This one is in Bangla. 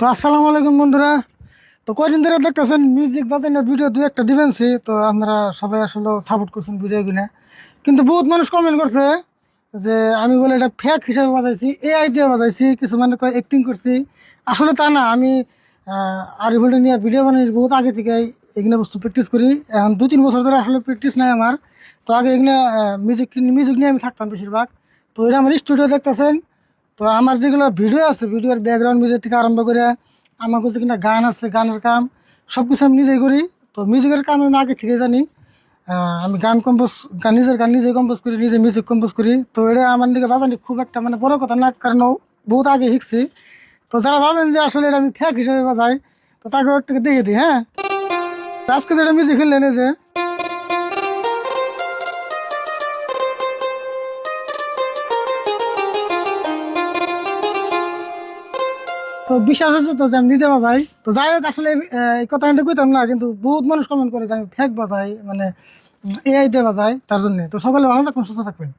তো আসসালামু আলাইকুম বন্ধুরা। তো কয়দিন ধরে দেখতেছেন মিউজিক বাজানোর ভিডিও দুই একটা দিবেনছি, তো আপনারা সবাই আসলে সাপোর্ট করছেন ভিডিও কিনে। কিন্তু বহুত মানুষ কমেন্ট করছে যে আমি বলে এটা ফেক হিসাবে বাজাইছি, এআই দিয়ে বাজাইছি, কিছু মানে কয় অ্যাক্টিং করছি। আসলে তা না, আমি আরিফুল নিয়ে ভিডিও বানাই বহুত আগে থেকে এগুলো বস্তু প্র্যাকটিস করি। এখন 2-3 বছর ধরে আসলে প্র্যাকটিস নাই আমার। তো আগে এগুলো মিউজিক মিউজিক নিয়ে আমি থাকতাম বেশিরভাগ। তো এটা আমার স্টুডিও দেখতেছেন। তো আমার যেগুলো ভিডিও আছে, ভিডিওর ব্যাকগ্রাউন্ড মিউজিক থেকে আরম্ভ করে আমার কাছে কিনা গান আছে, গানের কাম সব কিছু আমি নিজেই করি। তো মিউজিকের কাম আমি আগে থেকে জানি। আমি গান কম্পোজ, নিজের গান নিজে কম্পোজ করি, নিজে মিউজিক কম্পোজ করি। তো এটা আমার দিকে বাজানি খুব একটা মানে বড় কথা না, কারণ বহুত আগে শিখছি। তো যারা ভাবেন যে আসলে এটা আমি ফ্যাক হিসেবে বাজাই, তো তাকে একটু দেখে দিই। হ্যাঁ, তো আজকে যেটা মিউজিক খেললেন এই যে, তো বিশ্বাস হচ্ছে তো যে আমি নিজে বাজাই। তো যাই হোক, আসলে এই কথা কিন্তু কইতাম না, কিন্তু বহুত মানুষ কমেন্ট করে যে আমি ফেক বাজাই, মানে এআই দিয়ে বাজাই। তার জন্য তো সকালে ভালো থাকুন, সুস্থ থাকবেন।